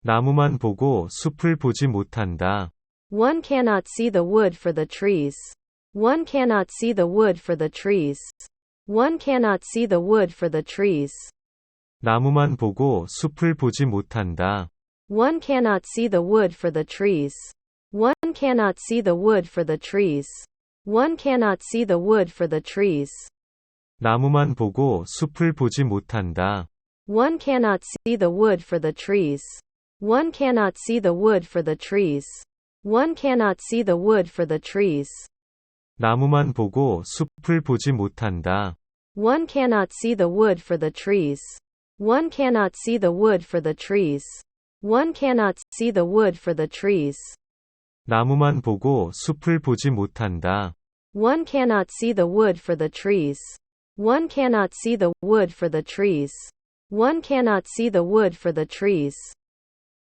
나무만 보고 숲을 보지 못한다. One cannot see the wood for the trees. One cannot see the wood for the trees. One cannot see the wood for the trees. 나무만 보고 숲을 보지 못한다. One cannot see the wood for the trees. One cannot see the wood for the trees. One cannot see the wood for the trees. 나무만 보고 숲을 보지 못한다. One cannot see the wood for the trees. One cannot see the wood for the trees. One cannot see the wood for the trees. 나무만 보고 숲을 보지 못한다. One cannot see the wood for the trees. One cannot see the wood for the trees. One cannot see the wood for the trees. 나무만 보고 숲을 보지 못한다. One cannot see the wood for the trees. One cannot see the wood for the trees. One cannot see the wood for the trees.